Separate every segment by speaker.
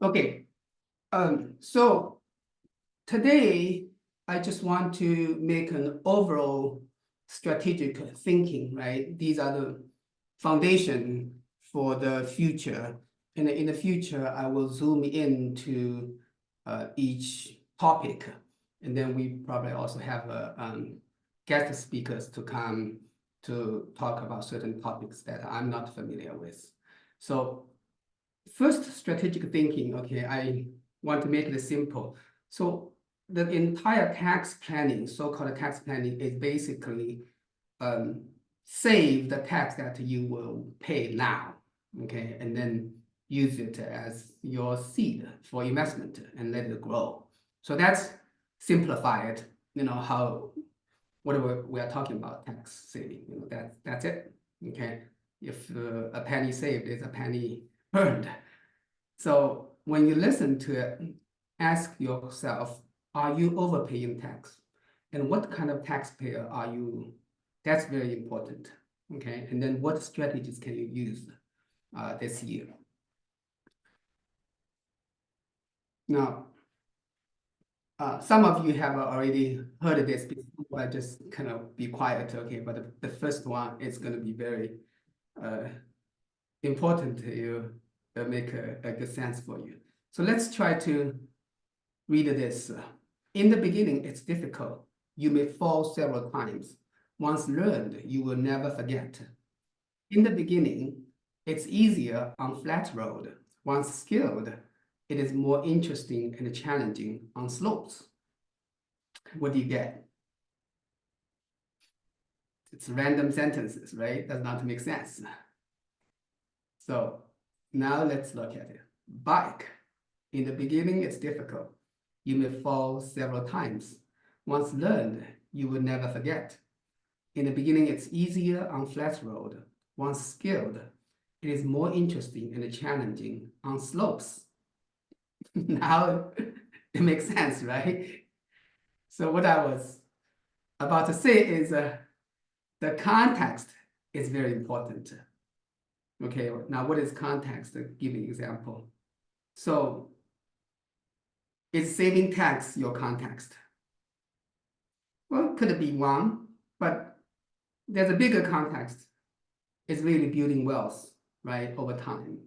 Speaker 1: Okay, so today I just want to make an overall strategic thinking, right? These are the foundation for the future. And in the future, I will zoom into each topic. And then we probably also have guest speakers to come to talk about certain topics that I'm not familiar with. So first, strategic thinking, okay, I want to make it simple. So the entire tax planning, so-called tax planning, is basically save the tax that you will pay now, okay, and then use it as your seed for investment and let it grow. So that's simplified, how whatever we are talking about tax saving, that's it, okay. If a penny saved is a penny earned. So when you listen to it, ask yourself, are you overpaying tax? And what kind of taxpayer are you? That's very important, okay? And then what strategies can you use this year? Now, some of you have already heard this before, but just kind of be quiet, okay? But the first one is going to be very important to you, make a good sense for you. So let's try to read this. In the beginning, it's difficult. You may fall several times. Once learned, you will never forget. In the beginning, it's easier on flat road. Once skilled, it is more interesting and challenging on slopes. What do you get? It's random sentences, right? Does not make sense. So now let's look at it. Bike. In the beginning, it's difficult. You may fall several times. Once learned, you will never forget. In the beginning, it's easier on flat road. Once skilled, it is more interesting and challenging on slopes. Now it makes sense, right? So what I was about to say is the context is very important. Okay, now what is context? I'll give you an example. So is saving tax your context? Well, could be one, but there's a bigger context. It's really building wealth, right, over time.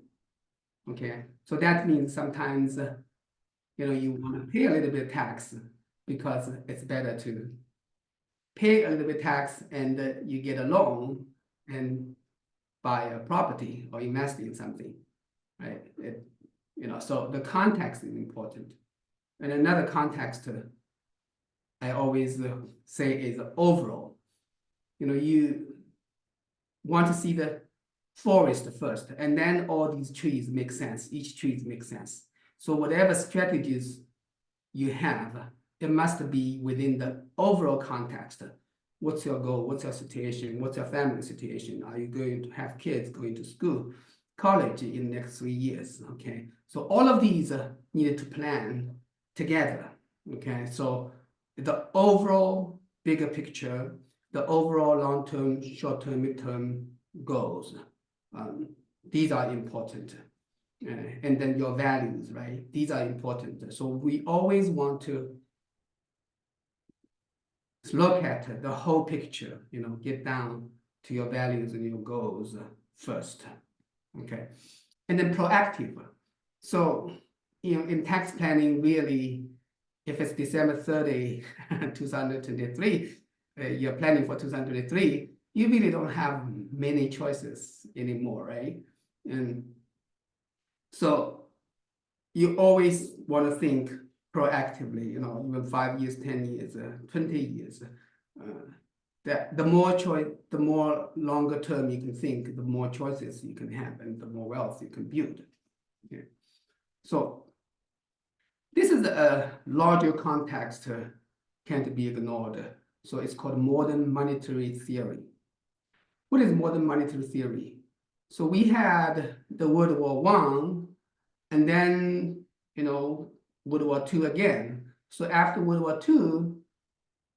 Speaker 1: Okay, so that means sometimes, you want to pay a little bit of tax because it's better to pay a little bit of tax and you get a loan and buy a property or invest in something, right? So the context is important. And another context I always say is overall. You want to see the forest first, and then all these trees make sense. Each tree makes sense. So whatever strategies you have, it must be within the overall context. What's your goal? What's your situation? What's your family situation? Are you going to have kids going to school, college in the next 3 years? Okay, so all of these needed to plan together. Okay, so the overall bigger picture, the overall long-term, short-term, mid-term goals, these are important. And then your values, right? These are important. So we always want to look at the whole picture, get down to your values and your goals first, okay? And then proactive. So, in tax planning, really, if it's December 30, 2023, you're planning for 2023, you really don't have many choices anymore, right? And so you always want to think proactively, even 5 years, 10 years, 20 years. That the more longer term you can think, the more choices you can have and the more wealth you can build. Okay. So this is a larger context, can't be ignored. So it's called modern monetary theory. What is modern monetary theory? So we had the World War I, and then, World War II again. So after World War II,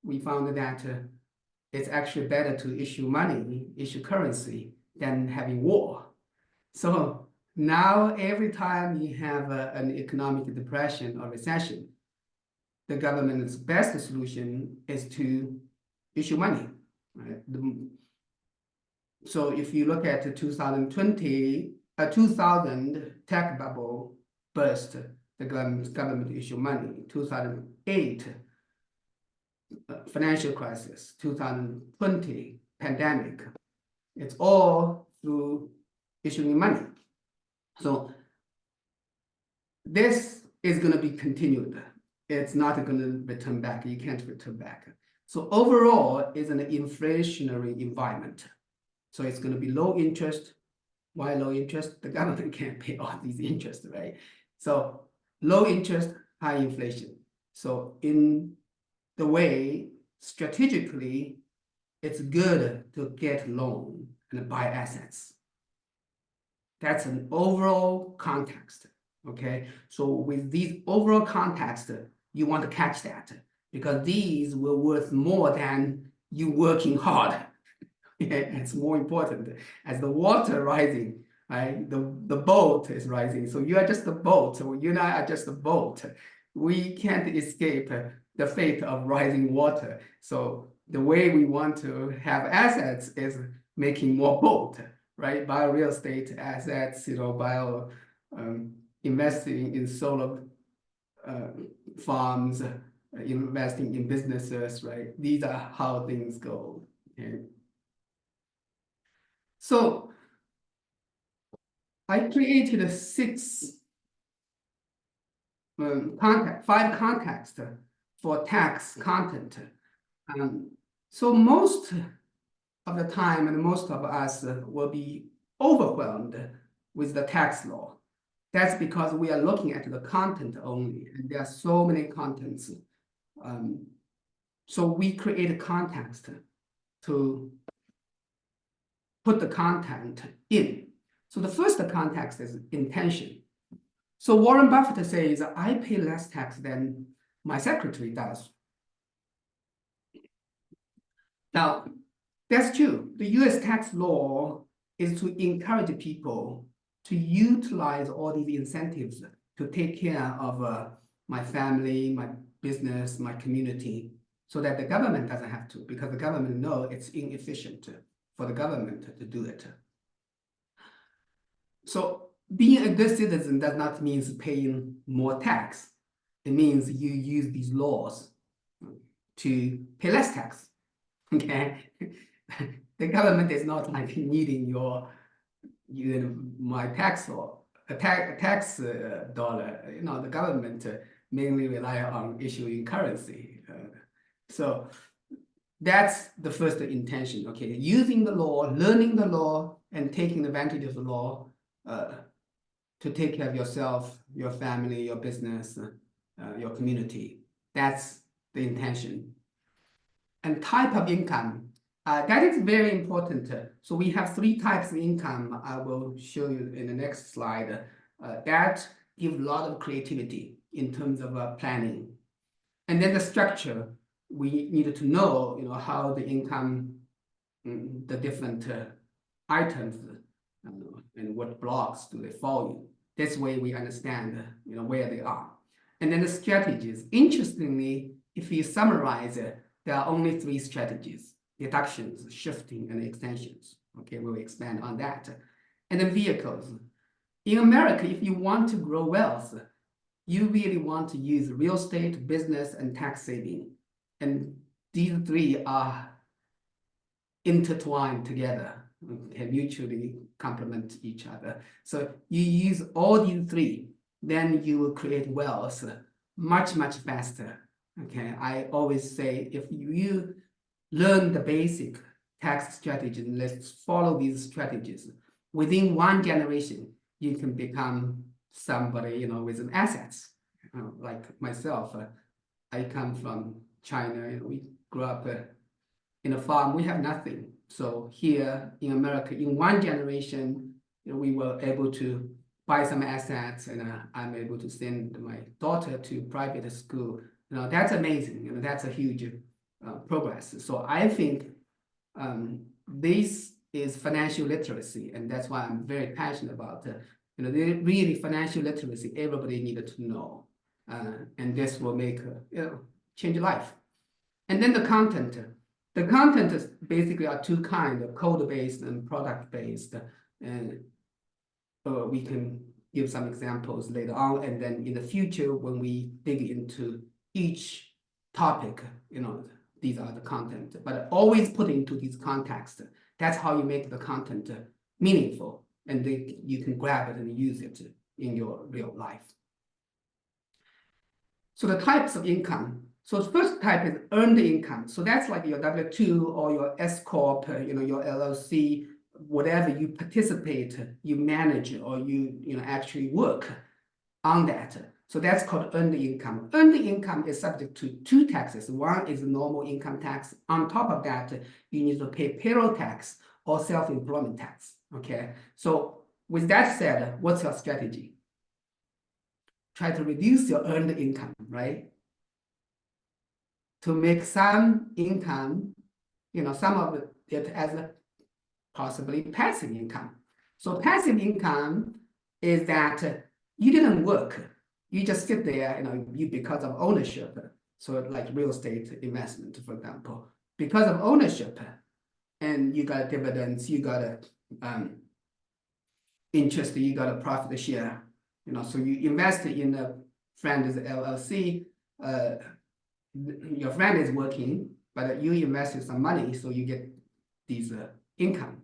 Speaker 1: we found that it's actually better to issue money, issue currency, than having war. So Now, every time you have an economic depression or recession, the government's best solution is to issue money, right? So if you look at the 2020, 2000 tech bubble burst, the government issue money. 2008 financial crisis, 2020 pandemic. It's all through issuing money. So this is going to be continued. It's not going to return back. You can't return back. So overall, it's an inflationary environment. So it's going to be low interest. Why low interest? The government can't pay all these interest, right? So low interest, high inflation. So in the way, strategically, it's good to get loan and buy assets. That's an overall context, okay? So with these overall context, you want to catch that because these will worth more than you working hard. It's more important. As the water rising, right? The boat is rising. So you are just a boat. So you and I are just a boat. We can't escape the fate of rising water. So the way we want to have assets is making more boat, right? Buy real estate assets, buy investing in solar farms, investing in businesses, right? These are how things go. Okay. So I created five contexts for tax content. So most of the time, and most of us will be overwhelmed with the tax law. That's because we are looking at the content only, and there are so many contents. So we create a context to put the content in. So the first context is intention. So Warren Buffett says, I pay less tax than my secretary does. Now, that's true. The US tax law is to encourage people to utilize all these incentives to take care of my family, my business, my community, so that the government doesn't have to, because the government knows it's inefficient for the government to do it. So being a good citizen does not mean paying more tax. It means you use these laws to pay less tax. Okay, the government is not like needing my tax law, tax dollar. The government mainly rely on issuing currency. So that's the first intention. Okay, using the law, learning the law, and taking advantage of the law to take care of yourself, your family, your business, your community. That's the intention. And type of income, that is very important. So we have three types of income. I will show you in the next slide. That give a lot of creativity in terms of planning. And then the structure, we needed to know, how the income, the different items, and what blocks do they fall in. This way we understand, where they are. And then the strategies. Interestingly, if you summarize it, there are only three strategies: deductions, shifting, and extensions. Okay, we'll expand on that. And then vehicles. In America, if you want to grow wealth, you really want to use real estate, business, and tax saving. And these three are intertwined together, and mutually complement each other. So you use all these three, then you will create wealth much, much faster. Okay, I always say, if you learn the basic tax strategies, let's follow these strategies, within one generation, you can become somebody, with an assets. Like myself, I come from China. We grew up in a farm. We have nothing. So here in America, in one generation, we were able to buy some assets, and I'm able to send my daughter to private school. That's amazing. That's a huge progress. So I think this is financial literacy, and that's why I'm very passionate about You know, they really financial literacy, everybody needed to know. And this will make, change life. And then the content. The content is basically are two kinds, code-based and product-based. And we can give some examples later on. And then in the future, when we dig into each topic, you know, these are the content, but always put into this context. That's how you make the content meaningful, and you can grab it and use it in your real life. So the types of income. So the first type is earned income. So that's like your W-2 or your S Corp, you know, your LLC, whatever you participate, you manage, or you actually work on that. So that's called earned income. Earned income is subject to two taxes. One is normal income tax. On top of that, you need to pay payroll tax or self-employment tax. Okay. So with that said, what's your strategy? Try to reduce your earned income, right? To make some income, you know, some of it as a possibly passive income. So passive income is that you didn't work. You just sit there, you know, because of ownership. So like real estate investment, for example, because of ownership, and you got dividends, you got a interest, you got a profit share, you know. So you invest in a friend's LLC. Your friend is working, but you invested some money, so you get these income.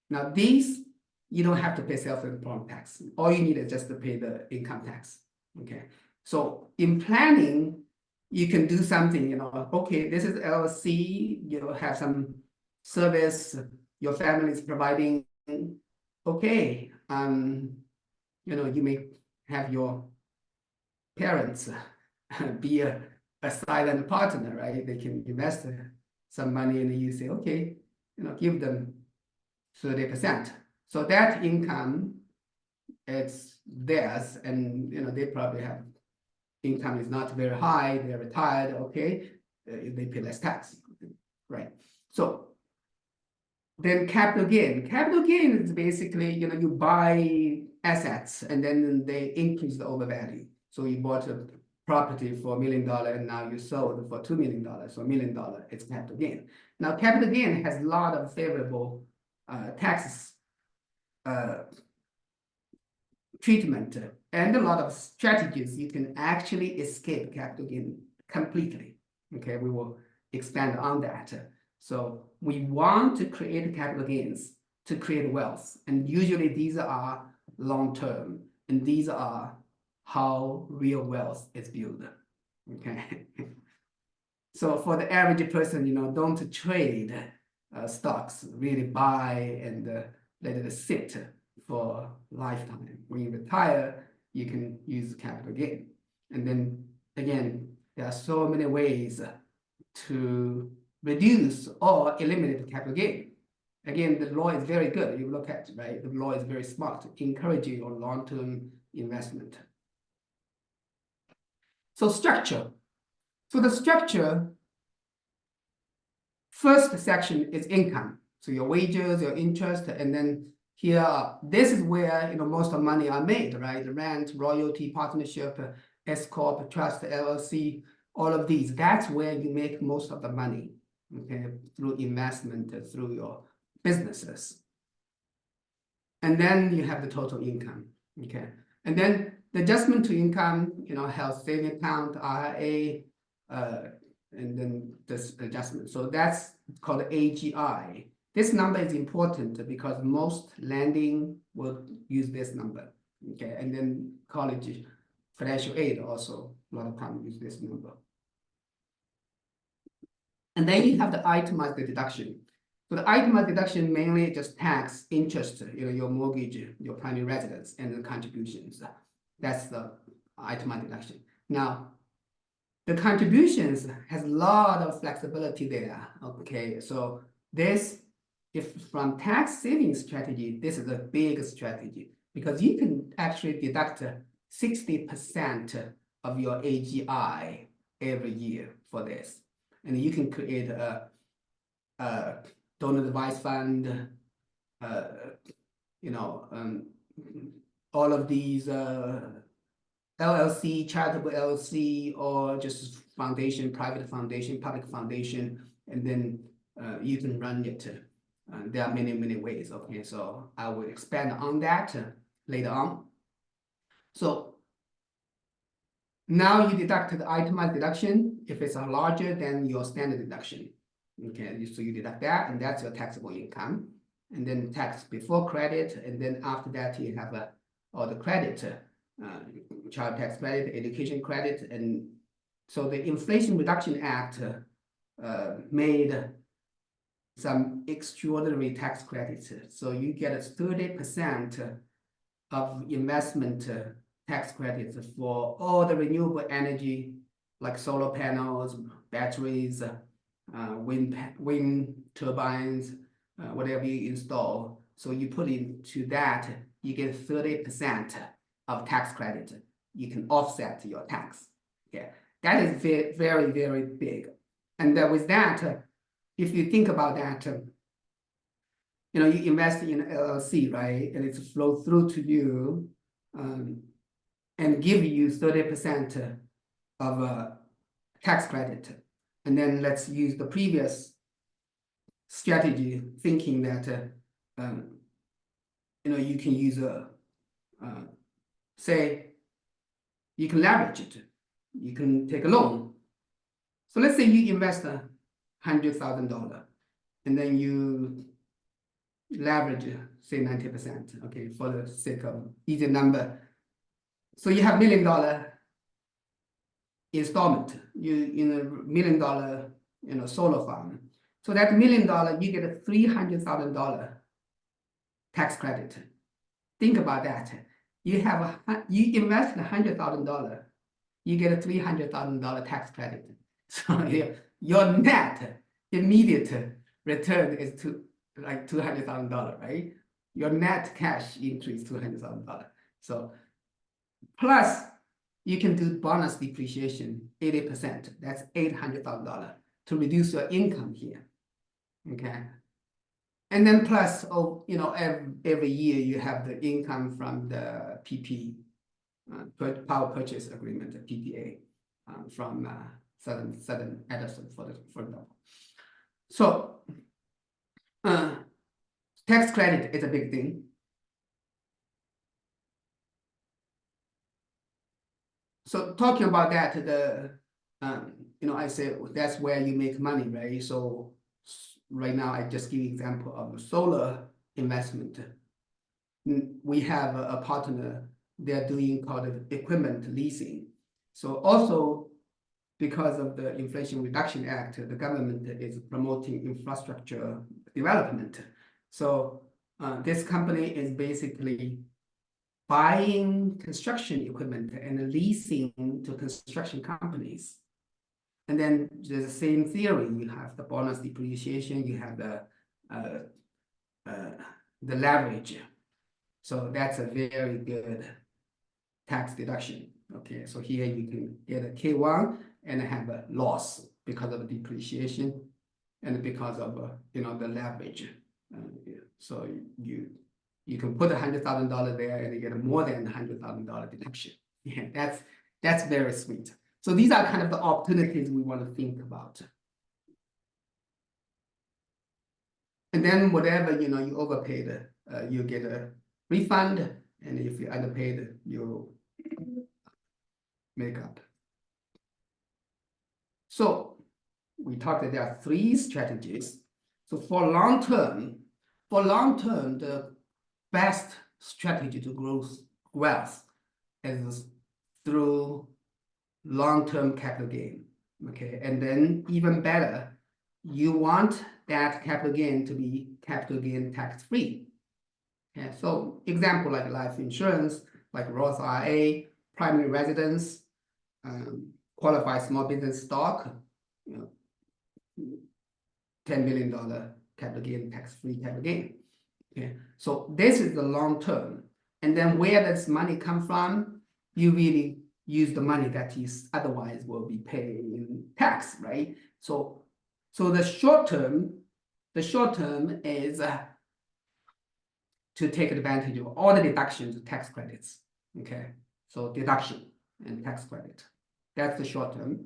Speaker 1: Now these, you don't have to pay self-employment tax. All you need is just to pay the income tax. Okay. So in planning, you can do something, you know, okay, this is LLC, you know, have some service your family is providing. Okay, you know, you may have your parents be a silent partner, right? They can invest some money and you say, okay, you know, give them 30%. So that income, it's theirs, and you know, they probably have income is not very high, they're retired, okay, they pay less tax, right? So then capital gain. Capital gain is basically, you know, you buy assets and then they increase the overvalue. So you bought a property for $1 million and now you sold for $2 million, so $1 million, it's capital gain. Now capital gain has a lot of favorable tax treatment and a lot of strategies. You can actually escape capital gain completely. Okay, we will expand on that. So we want to create capital gains to create wealth, and usually these are long-term, and these are how real wealth is built. Okay. So for the average person, you know, don't trade stocks, really buy and let it sit for lifetime. When you retire, you can use capital gain. And then again, there are so many ways to reduce or eliminate capital gain. Again, the law is very good. You look at, right? The law is very smart, encouraging your long-term investment. So structure. So the structure, first section is income. So your wages, your interest, and then here, this is where, you know, most of the money are made, right? The rent, royalty, partnership, S Corp, trust, LLC, all of these. That's where you make most of the money, okay, through investment, through your businesses. And then you have the total income, okay? And then the adjustment to income, you know, health saving account, IRA, and then this adjustment. So that's called AGI. This number is important because most lending will use this number, okay? And then college financial aid also, a lot of times use this number. And then you have the itemized deduction. So the itemized deduction mainly just tax, interest, you know, your mortgage, your primary residence, and the contributions. That's the itemized deduction. Now, the contributions has a lot of flexibility there, okay? So this, if from tax saving strategy, this is a big strategy because you can actually deduct 60% of your AGI every year for this. And you can create a donor advice fund, you know, all of these LLC, charitable LLC, or just foundation, private foundation, public foundation, and then you can run it. There are many ways. Okay, so I will expand on that later on. So now you deduct the itemized deduction. If it's a larger than your standard deduction. Okay, so you deduct that, and that's your taxable income. And then tax before credit, and then after that you have all the credit, child tax credit, education credit, and so the Inflation Reduction Act made some extraordinary tax credits. So you get 30% of investment tax credits for all the renewable energy, like solar panels, batteries, wind turbines, whatever you install. So you put into that, you get 30% of tax credit. You can offset your tax. Yeah, that is very big. And with that, if you think about that, you know, you invest in LLC, right? And it's flow through to you and give you 30% of tax credit. And then let's use the previous strategy, thinking that you know, you can use say you can leverage it, you can take a loan. So let's say you invest $100,000, and then you leverage say 90%. Okay, for the sake of easy number. So you have $1 million installment. You in a $1 million, you know, solar farm. So that $1 million, you get a $300,000 tax credit. Think about that. You have you invest $100,000, you get a $300,000 tax credit. So your net immediate return is like $200,000, right? Your net cash increase $200,000. So plus you can do bonus depreciation 80%. That's $800,000 to reduce your income here. Okay. And then plus, oh, you know, every year you have the income from the PP, power purchase agreement, PPA, from Southern Edison, for example. So tax credit is a big thing. So talking about that, you know, I say that's where you make money, right? So right now, I just give you example of solar investment. We have a partner, they're doing called equipment leasing. So also because of the Inflation Reduction Act, the government is promoting infrastructure development. So this company is basically buying construction equipment and leasing to construction companies. And then there's the same theory. You have the bonus depreciation, you have the leverage. So that's a very good tax deduction. Okay, so here you can get a K1 and have a loss because of depreciation and because of you know, the leverage. So you can put $100,000 there and you get more than $100,000 deduction. Yeah, that's very sweet. So these are kind of the opportunities we want to think about. And then whatever, you know, you overpaid, you get a refund, and if you underpaid, you make up. So we talked that there are 3 strategies. So for long term, the best strategy to grow wealth is through long-term capital gain. Okay, and then even better, you want that capital gain to be capital gain tax-free. Okay, so example like life insurance, like Roth IRA, primary residence, qualified small business stock, you know, $10 million capital gain, tax-free capital gain. Okay, so this is the long term. And then where does money come from? You really use the money that is otherwise will be paid in tax, right? So the short term is to take advantage of all the deductions, tax credits. Okay, so deduction and tax credit. That's the short term.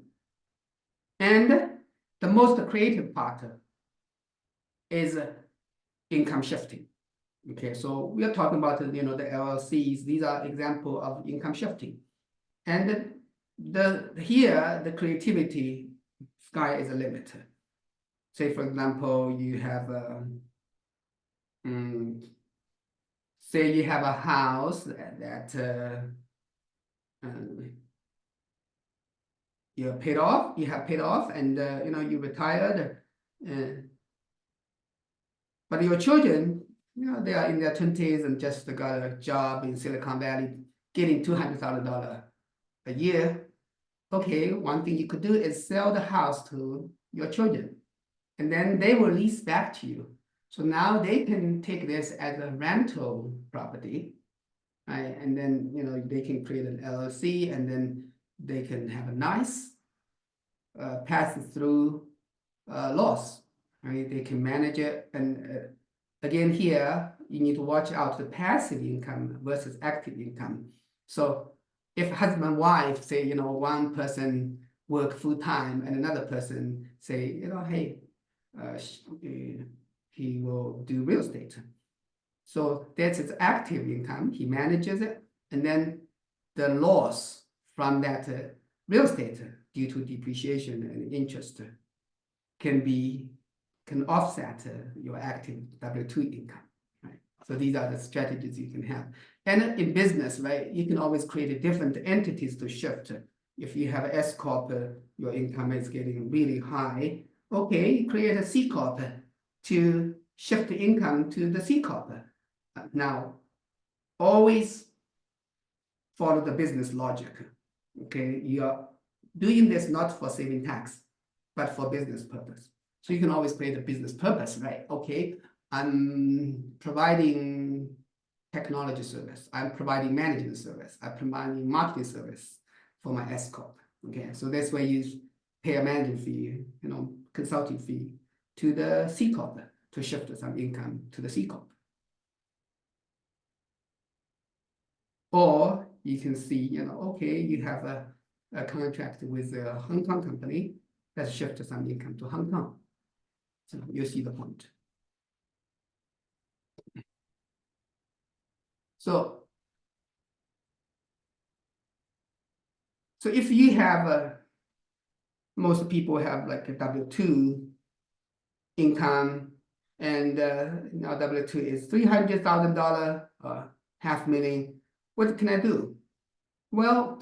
Speaker 1: And the most creative part is income shifting. Okay, so we are talking about the LLCs. These are example of income shifting, and here the creativity sky is a limit. Say for example, you have say you have a house that you have paid off, and you retired, but your children, they are in their 20s and just got a job in Silicon Valley, getting $200,000 a year. Okay, one thing you could do is sell the house to your children, and then they will lease back to you. So now they can take this as a rental property, right? And then they can create an LLC, and then they can have a nice pass-through loss, right? They can manage it, and again here you need to watch out the passive income versus active income. So if husband and wife say one person work full-time and another person say hey, he will do real estate. So that's his active income. He manages it, and then the loss from that real estate due to depreciation and interest can offset your active W-2 income. Right? So these are the strategies you can have. And in business, right, you can always create different entities to shift. If you have S corp, your income is getting really high. Okay, create a C corp to shift the income to the C corp. Now, always follow the business logic. Okay, you are doing this not for saving tax, but for business purpose. So you can always create a business purpose, right? Okay, I'm providing technology service. I'm providing management service. I'm providing marketing service for my S corp. Okay, so that's where you pay a management fee, consulting fee to the C corp to shift some income to the C corp. Or you can see, okay, you have a contract with a Hong Kong company. Let's shift some income to Hong Kong. So you see the point. So if you have most people have like a W-2 income, and now W-2 is $300,000, $500,000. What can I do? Well,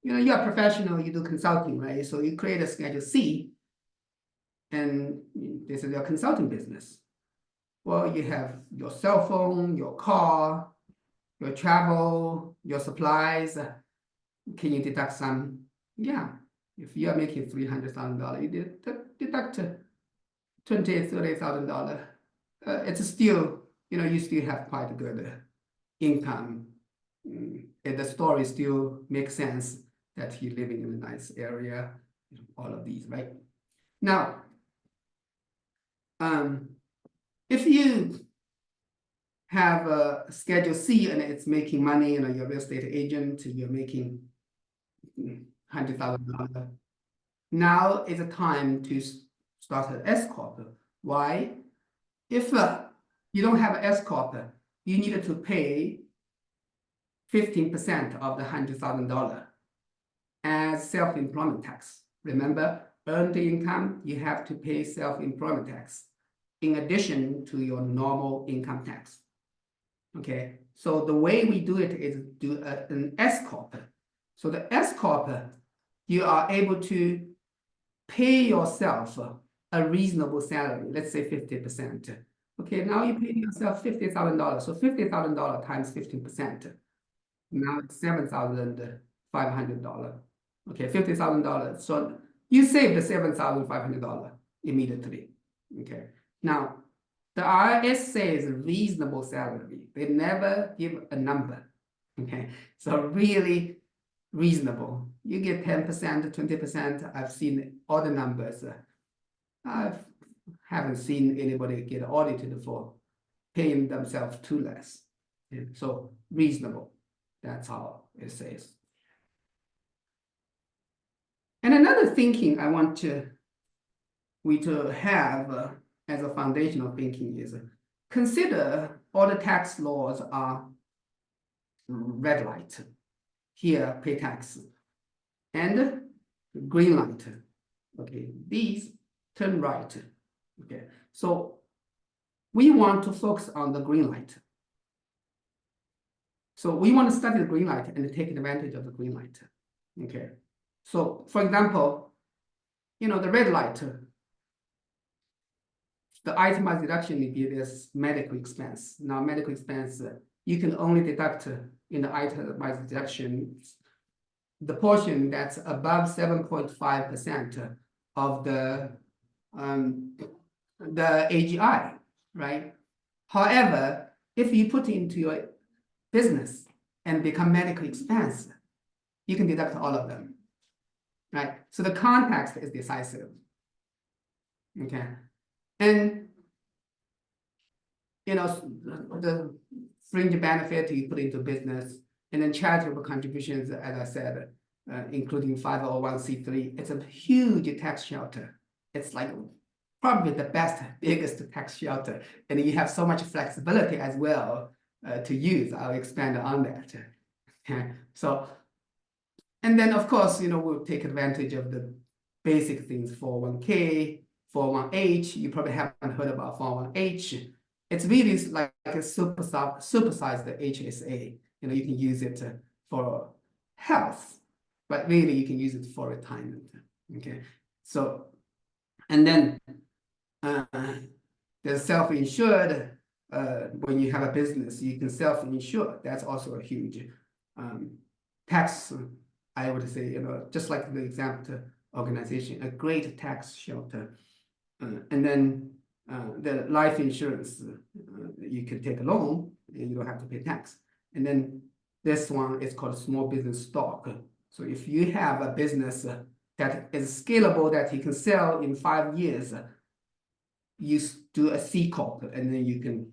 Speaker 1: you're a professional, you do consulting, right? So you create a Schedule C, and this is your consulting business. Well, you have your cell phone, your car, your travel, your supplies. Can you deduct some? Yeah. If you are making $300,000, you deduct $20,000, $30,000. It's still, you still have quite a good income. And the story still makes sense that you're living in a nice area, all of these, right? Now, if you have a Schedule C and it's making money, you're a real estate agent, you're making $100,000. Now is a time to start an S corp. Why? If you don't have an S corp, you need to pay 15% of the $100,000 as self-employment tax. Remember, earned income, you have to pay self-employment tax in addition to your normal income tax. Okay, so the way we do it is do an S corp. So the S corp, you are able to pay yourself a reasonable salary, let's say 50%. Okay, now you pay yourself $50,000. So $50,000 times 15%. Now it's $7,500. Okay, $50,000. So you save the $7,500 immediately. Okay, now the IRS says reasonable salary. They never give a number. Okay, so really reasonable. You get 10%, 20%. I've seen all the numbers. I haven't seen anybody get audited for paying themselves too less. So reasonable. That's how it says. And another thinking I want we to have as a foundational thinking is consider all the tax laws are red light. Here, pay tax. And green light. Okay, these turn right. Okay, so we want to focus on the green light. So we want to study the green light and take advantage of the green light. Okay, so for example, the red light, the itemized deduction may be this medical expense. Now, medical expense, you can only deduct in the itemized deduction the portion that's above 7.5% of the AGI, right? However, if you put into your business and become medical expense, you can deduct all of them, right? So the context is decisive, okay? And, the fringe benefit you put into business, and then charitable contributions, as I said, including 501c3, it's a huge tax shelter. It's like probably the biggest tax shelter, and you have so much flexibility as well to use. I'll expand on that. Okay, so, and then of course, we'll take advantage of the basic things, 401k, 401h. You probably haven't heard about 401h. It's really like a supersized HSA. You can use it for health, but really you can use it for retirement. Okay, so, and then there's self-insured. When you have a business, you can self-insure. That's also a huge tax. I would say, just like the exempt organization, a great tax shelter. And then the life insurance, you can take a loan and you don't have to pay tax. And then this one is called small business stock. So if you have a business that is scalable, that you can sell in 5 years, you do a C Corp, and then you can,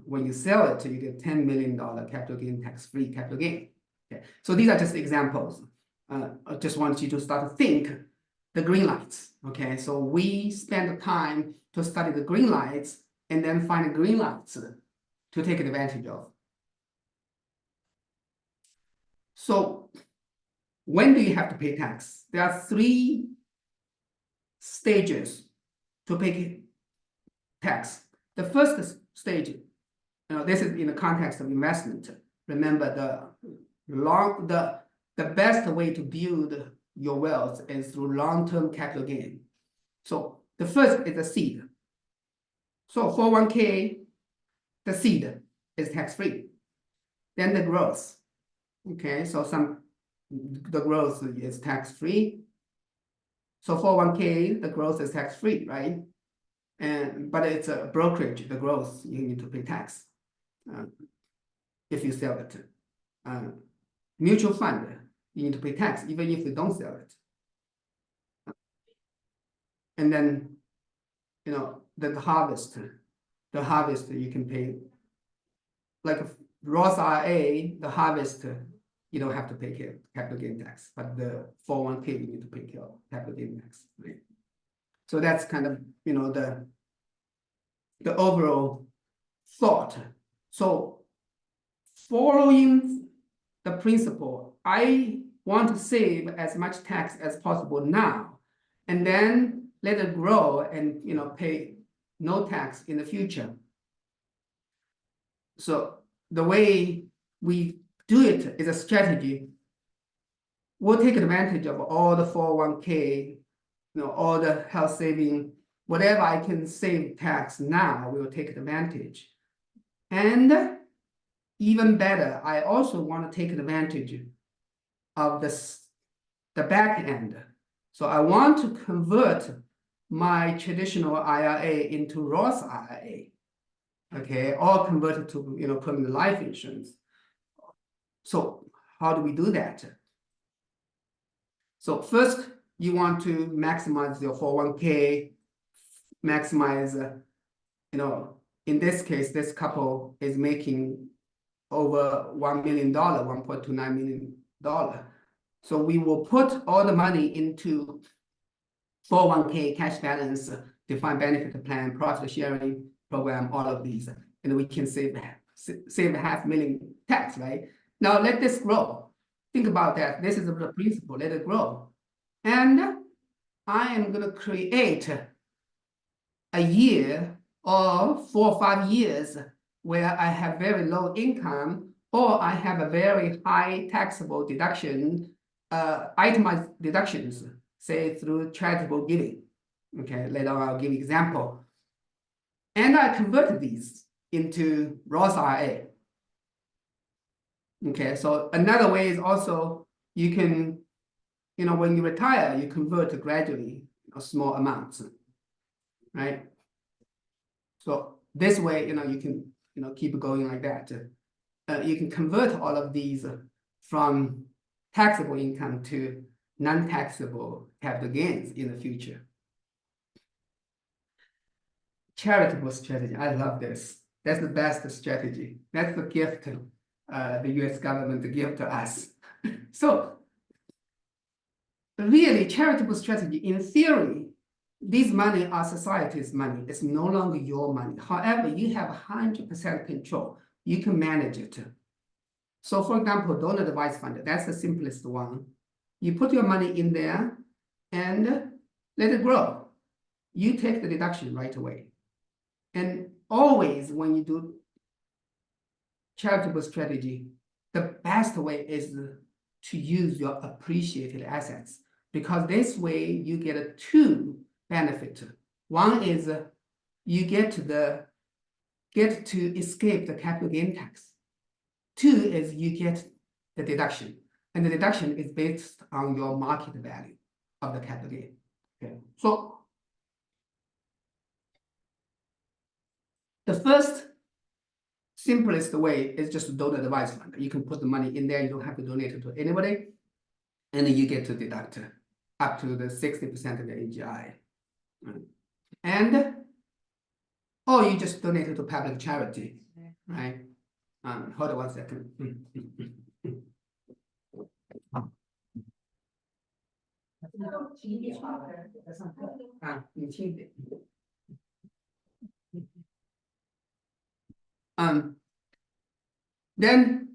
Speaker 1: when you sell it, you get $10 million capital gain, tax-free capital gain. Okay, so these are just examples. I just want you to start to think the green lights. Okay, so we spend the time to study the green lights and then find the green lights to take advantage of. So when do you have to pay tax? There are 3 stages to pay tax. The first stage, this is in the context of investment. Remember, the best way to build your wealth is through long-term capital gain. So the first is the seed. So 401k, the seed is tax-free. Then the growth. Okay, so the growth is tax-free. So 401k, the growth is tax-free, right? But it's a brokerage, the growth, you need to pay tax if you sell it. Mutual fund, you need to pay tax even if you don't sell it. And then, the harvest you can pay. Like a Roth IRA, the harvest, you don't have to pay capital gain tax, but the 401k, you need to pay capital gain tax, right? So that's kind of, the overall thought. So following the principle, I want to save as much tax as possible now, and then let it grow and pay no tax in the future. So the way we do it is a strategy. We'll take advantage of all the 401k, all the health saving, whatever I can save tax now, we will take advantage. And even better, I also want to take advantage of the back end. So I want to convert my traditional IRA into Roth IRA, okay, or convert it to permanent life insurance. So how do we do that? So first, you want to maximize your 401k, maximize in this case, this couple is making over $1 million, $1.29 million. So we will put all the money into 401k, cash balance, defined benefit plan, profit sharing program, all of these, and we can save $500,000 tax, right? Now let this grow. Think about that. This is the principle. Let it grow, and I am going to create a year or 4 or 5 years where I have very low income, or I have a very high taxable deduction, itemized deductions, say through charitable giving. Okay, later on I'll give example. And I convert these into Roth IRA. Okay, so another way is also you can, when you retire, you convert gradually small amounts, right? So this way, you can, keep going like that. You can convert all of these from taxable income to non-taxable capital gains in the future. Charitable strategy. I love this. That's the best strategy. That's the gift the US government give to us. So really, charitable strategy, in theory, these money are society's money. It's no longer your money. However, you have 100% control. You can manage it. So for example, donor advised fund, that's the simplest one. You put your money in there and let it grow. You take the deduction right away. And always when you do charitable strategy, the best way is to use your appreciated assets, because this way you get two benefits. One is you get to escape the capital gain tax. Two is you get the deduction, and the deduction is based on your market value of the capital gain. Okay, so the first simplest way is just to donor advised fund. You can put the money in there. You don't have to donate it to anybody, and then you get to deduct up to the 60% of the AGI, and or you just donate it to public charity, right? Hold on 1 second. Then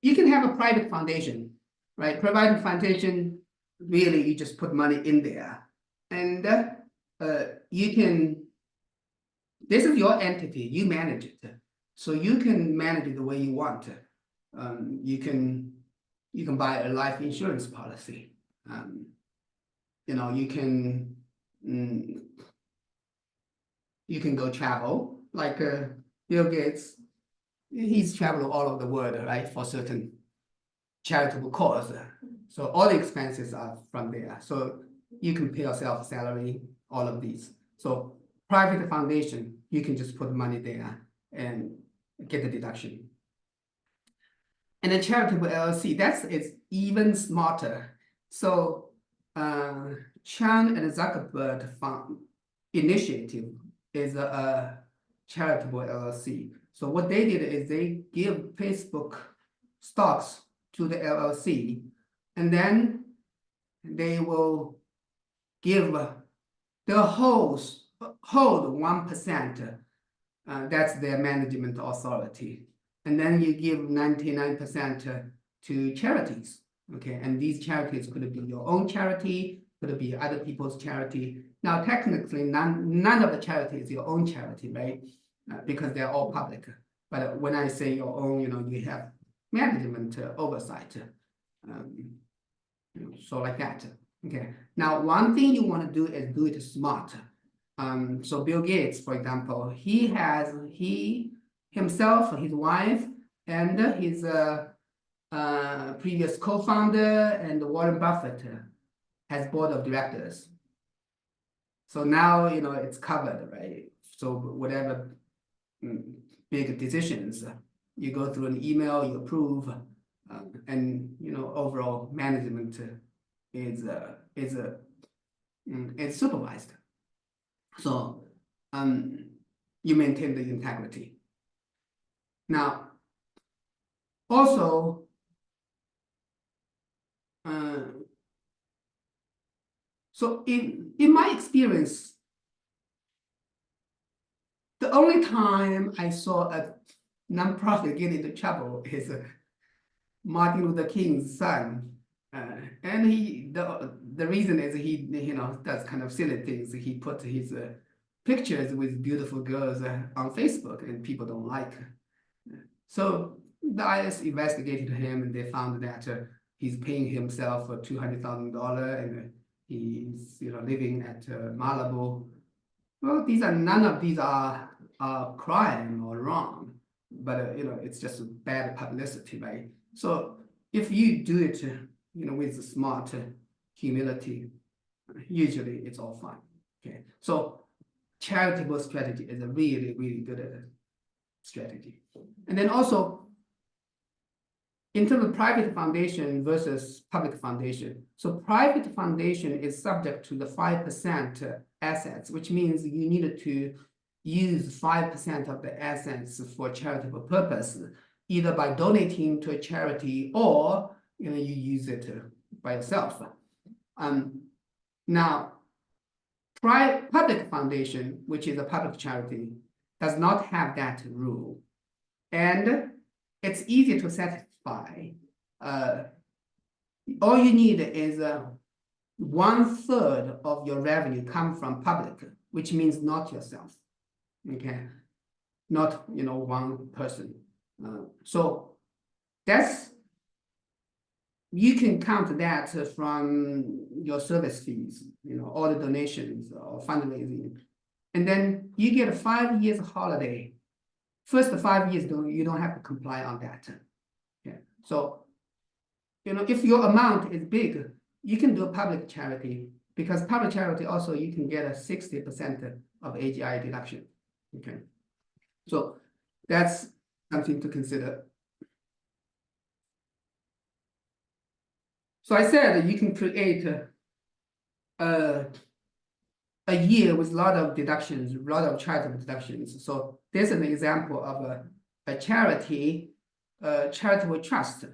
Speaker 1: you can have a private foundation, right? Private foundation, really, you just put money in there, and you can. This is your entity. You manage it, so you can manage it the way you want. You can buy a life insurance policy. You can go travel, like Bill Gates. He's traveled all over the world, right, for certain charitable cause. So all the expenses are from there. So you can pay yourself salary, all of these. So private foundation, you can just put money there and get the deduction. And a charitable LLC, it's even smarter. So Chan and Zuckerberg Fund Initiative is a charitable LLC. So what they did is they give Facebook stocks to the LLC, and then they will give the hold 1%. That's their management authority, and then you give 99% to charities. Okay, and these charities could be your own charity, could be other people's charity. Now, technically, none of the charity is your own charity, right? Because they're all public. But when I say your own, you have management oversight. So like that. Okay. Now, one thing you want to do is do it smart. So Bill Gates, for example, he himself, his wife, and his previous co-founder, and Warren Buffett has board of directors. So now, it's covered, right? So whatever big decisions, you go through an email, you approve, and overall management is supervised. So you maintain the integrity. Now, also, so in my experience, the only time I saw a nonprofit get into trouble is Martin Luther King's son. And the reason is he does kind of silly things. He put his pictures with beautiful girls on Facebook, and people don't like. So the IRS investigated him, and they found that he's paying himself $200,000, and he's living at Malibu. Well, none of these are crime or wrong, but it's just bad publicity, right? So if you do it, with smart humility, usually it's all fine. Okay, so charitable strategy is a really, really good strategy. And then also, in terms of private foundation versus public foundation, so private foundation is subject to the 5% assets, which means you need to use 5% of the assets for charitable purpose, either by donating to a charity or you use it by yourself. Now, public foundation, which is a public charity, does not have that rule, and it's easy to satisfy. All you need is 1/3 of your revenue come from public, which means not yourself. Okay, not one person. So that's, you can count that from your service fees, all the donations or fundraising, and then you get a 5 years holiday. First 5 years, you don't have to comply on that. Okay, so if your amount is big, you can do a public charity, because public charity also you can get a 60% of AGI deduction. Okay, so that's something to consider. So I said you can create a year with a lot of deductions, a lot of charitable deductions. So there's an example of a charity, charitable trust.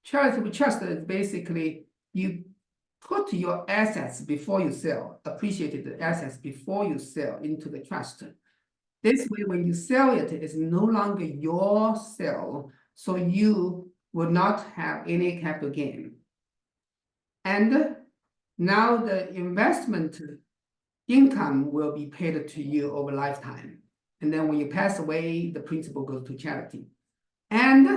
Speaker 1: Charitable trust is basically you put your assets before you sell, appreciated assets before you sell into the trust. This way, when you sell it, it's no longer your sale, so you will not have any capital gain. And now the investment income will be paid to you over lifetime. And then when you pass away, the principal goes to charity. And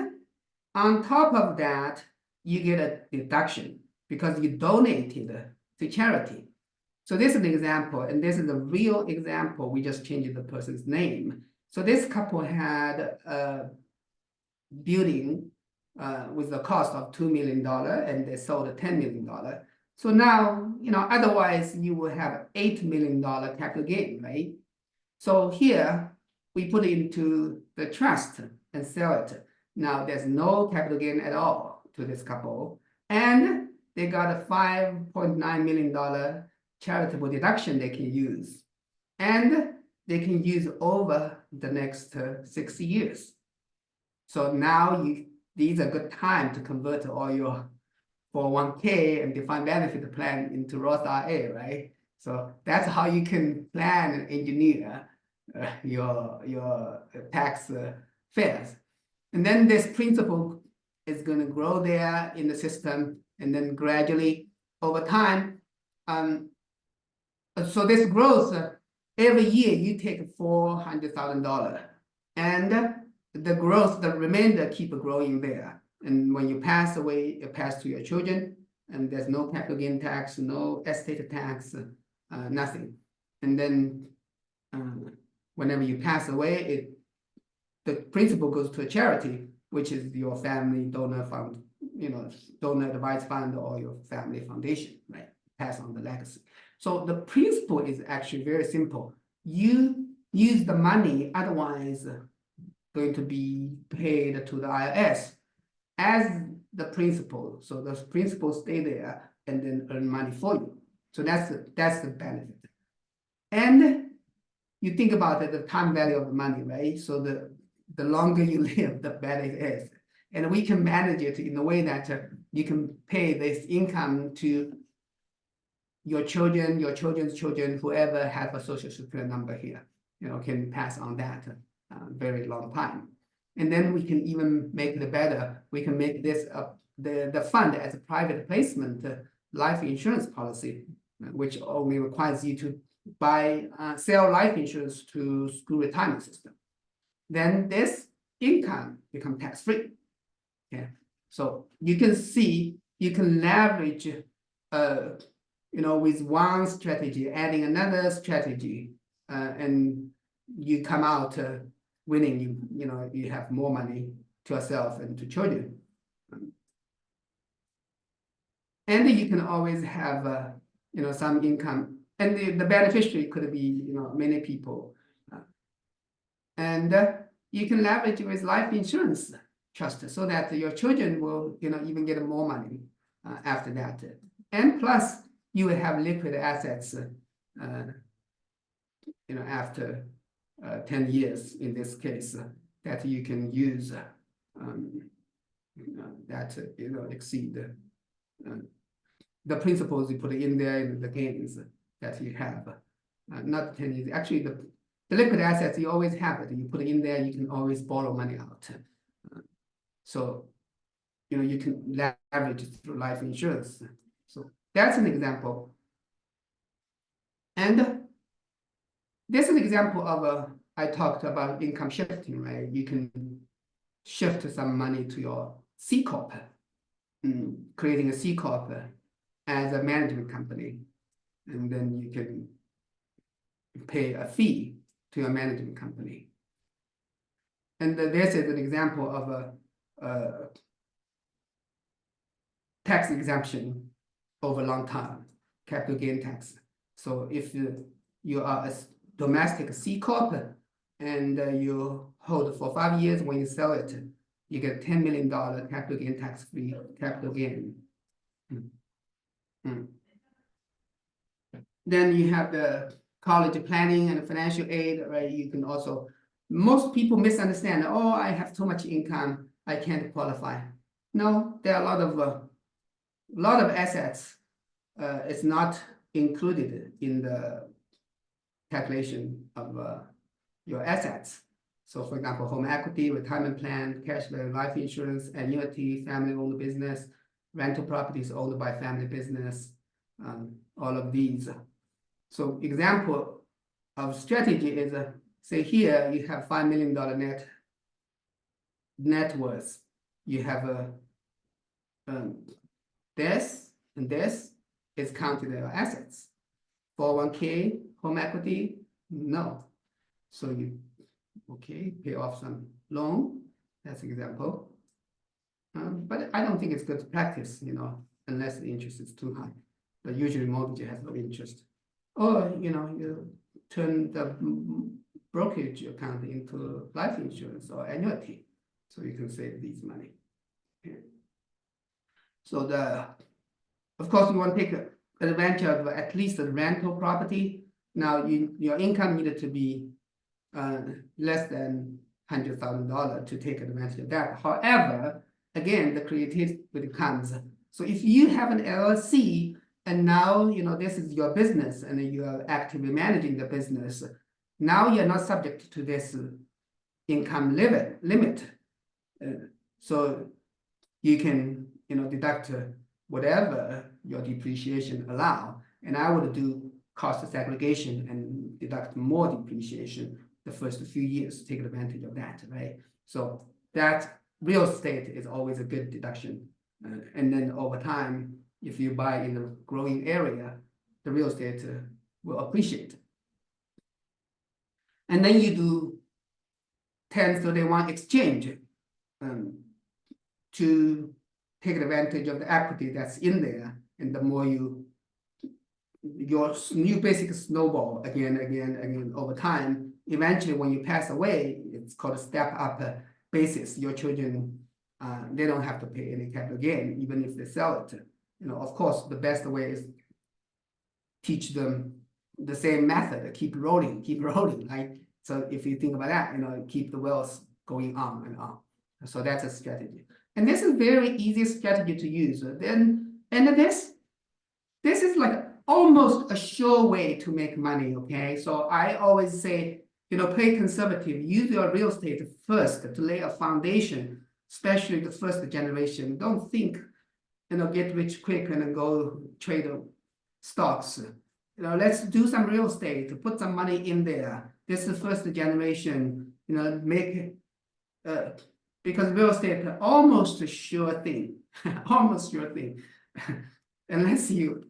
Speaker 1: on top of that, you get a deduction because you donated to charity. So this is an example, and this is a real example. We just changed the person's name. So this couple had a building with the cost of $2 million, and they sold $10 million. So now, otherwise you will have $8 million capital gain, right? So here we put it into the trust and sell it. Now there's no capital gain at all to this couple, and they got a $5.9 million charitable deduction they can use, and they can use over the next 6 years. So now these are good time to convert all your 401k and defined benefit plan into Roth IRA, right? So that's how you can plan and engineer your tax affairs. And then this principle is going to grow there in the system, and then gradually over time. So this growth, every year you take $400,000, and the growth, the remainder keep growing there. And when you pass away, it passes to your children, and there's no capital gain tax, no estate tax, nothing. And then whenever you pass away, the principal goes to a charity, which is your family donor fund, donor advice fund, or your family foundation, right? Pass on the legacy. So the principle is actually very simple. You use the money otherwise going to be paid to the IRS as the principal. So those principals stay there and then earn money for you. So that's the benefit. And you think about the time value of money, right? So the longer you live, the better it is. And we can manage it in a way that you can pay this income to your children, your children's children, whoever have a social security number here, can pass on that very long time. And then we can even make it better. We can make this the fund as a private placement life insurance policy, which only requires you to sell life insurance to school retirement system. Then this income becomes tax-free. Okay, so you can see you can leverage, with one strategy, adding another strategy, and you come out winning. You have more money to yourself and to children, and you can always have some income, and the beneficiary could be many people, and you can leverage with life insurance trust so that your children will even get more money after that, and plus you will have liquid assets after 10 years in this case that you can use that exceed the principles you put in there and the gains that you have, not 10 years. Actually, the liquid assets, you always have it. You put it in there, you can always borrow money out. So, you can leverage through life insurance. So that's an example. And this is an example of I talked about income shifting, right? You can shift some money to your C Corp, creating a C Corp as a management company. And then you can pay a fee to your management company. And this is an example of a tax exemption over long term, capital gain tax. So if you are a domestic C Corp and you hold for 5 years, when you sell it, you get $10 million capital gain tax-free capital gain. Then you have the college planning and financial aid, right? You can also, most people misunderstand, oh, I have too much income, I can't qualify. No, there are a lot of assets. It's not included in the calculation of your assets. So for example, home equity, retirement plan, cash value life insurance, annuity, family-owned business, rental properties owned by family business, all of these. So example of strategy is, say here you have $5 million net worth. You have this and this is counted as assets. 401k, home equity, no. So you pay off some loan. That's an example. But I don't think it's good practice, unless the interest is too high. But usually mortgage has no interest. Or you turn the brokerage account into life insurance or annuity, so you can save these money. Okay. So of course, you want to take advantage of at least the rental property. Now your income needed to be less than $100,000 to take advantage of that. However, again, the creativity comes. So if you have an LLC and now this is your business and you are actively managing the business, now you're not subject to this income limit. So you can deduct whatever your depreciation allow. And I would do cost segregation and deduct more depreciation the first few years to take advantage of that, right? So that real estate is always a good deduction. And then over time, if you buy in a growing area, the real estate will appreciate. And then you do 1031 exchange to take advantage of the equity that's in there. And the more your new basic snowball again over time, eventually when you pass away, it's called a step up basis. Your children, they don't have to pay any capital gain, even if they sell it. Of course, the best way is teach them the same method, keep rolling, like, so if you think about that, keep the wells going on and on. So that's a strategy. And this is very easy strategy to use. And this is like almost a sure way to make money, okay? So I always say, play conservative, use your real estate first to lay a foundation, especially the first generation. Don't think, get rich quick and then go trade stocks. Let's do some real estate, put some money in there. This is the first generation, make because real estate almost a sure thing, almost sure thing, unless you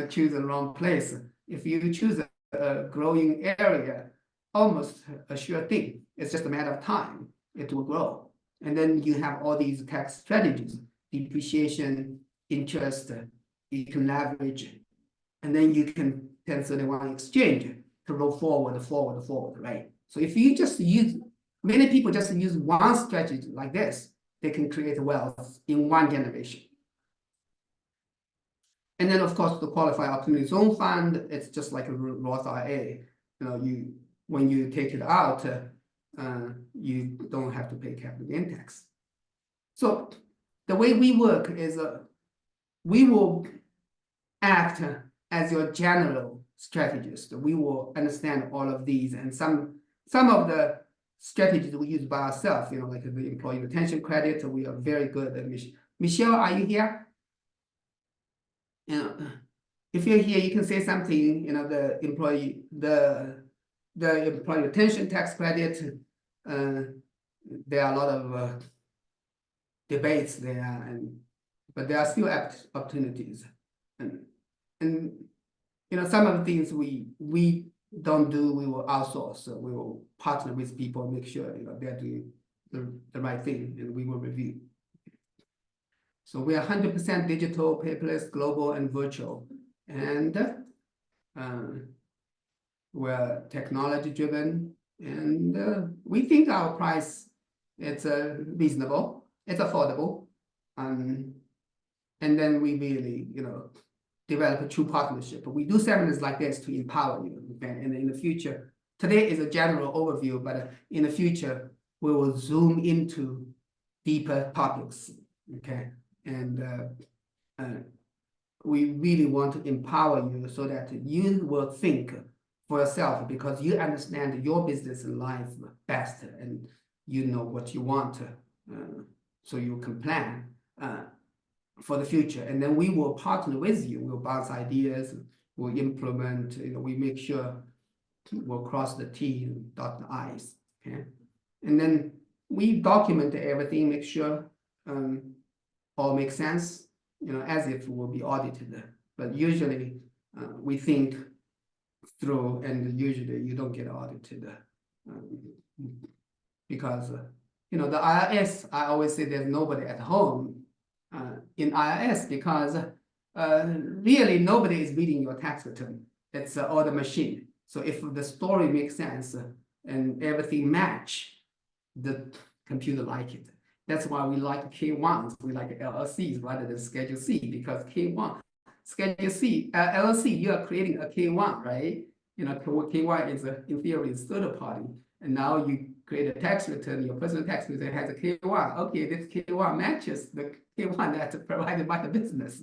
Speaker 1: choose the wrong place. If you choose a growing area, almost a sure thing. It's just a matter of time. It will grow, and then you have all these tax strategies: depreciation, interest. You can leverage, and then you can 1031 exchange to roll forward, right? So if you just use, many people just use one strategy like this, they can create wealth in one generation. And then, of course, the qualified opportunity zone fund, it's just like a Roth IRA. When you take it out, you don't have to pay capital gain tax. So the way we work is we will act as your general strategist. We will understand all of these, and some of the strategies we use by ourselves, like the employee retention credit, we are very good at. Michelle, are you here? If you're here, you can say something. The employee retention tax credit. There are a lot of debates there, but there are still opportunities, and some of the things we don't do, we will outsource. So we will partner with people and make sure they're doing the right thing, and we will review. So we are 100% digital, paperless, global, and virtual, and we're technology driven, and we think our price it's reasonable, it's affordable, and then we really develop a true partnership. We do seminars like this to empower you, okay? And in the future, today is a general overview, but in the future we will zoom into deeper topics, okay? And we really want to empower you so that you will think for yourself, because you understand your business and life best, and you know what you want, so you can plan for the future. And then we will partner with you. We'll bounce ideas, we'll implement, we make sure we'll cross the T and dot the I's, okay? And then we document everything, make sure all makes sense, as if it will be audited. But usually we think through, and usually you don't get audited because the IRS, I always say there's nobody at home in IRS, because really nobody is reading your tax return. It's all the machine. So if the story makes sense and everything match, the computer like it. That's why we like K1s, we like LLCs rather than Schedule C, because K1, Schedule C, LLC, you are creating a K1, right? K1 is in theory is third party, and now you create a tax return. Your personal tax return has a K1. Okay, this K1 matches the K1 that's provided by the business.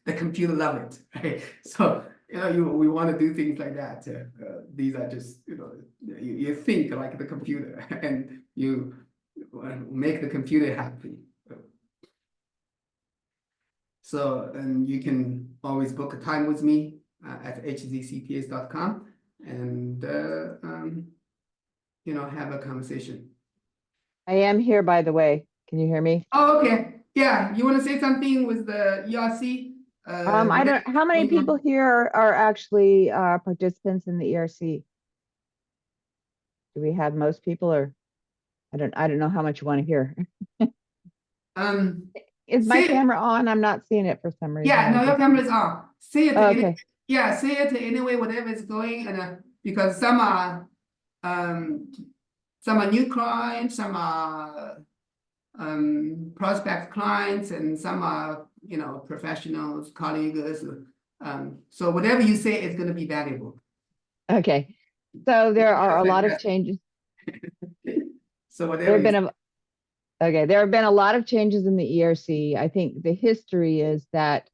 Speaker 1: The computer love it, right? So we want to do things like that. These are just you think like the computer, and you make the computer happy. So, and you can always book a time with me at hzcpas.com and have a conversation.
Speaker 2: I am here, by the way. Can you hear me?
Speaker 1: Oh, okay. Yeah, you want to say something with the ERC?
Speaker 2: I don't. How many people here are actually participants in the ERC? Do we have most people, or I don't know how much you want to hear. Is my camera on? I'm not seeing it for some reason.
Speaker 1: Yeah, no, your camera is on. Say it.
Speaker 2: Okay.
Speaker 1: Yeah, say it anyway, whatever is going, and because some are new clients, some are prospect clients, and some are professionals, colleagues. So whatever you say is going to be valuable.
Speaker 2: Okay. So there are a lot of
Speaker 1: Yes.
Speaker 2: changes.
Speaker 1: So
Speaker 2: There
Speaker 1: whatever
Speaker 2: have
Speaker 1: you
Speaker 2: been a, okay, there have been a lot of changes in the ERC. I think the history is that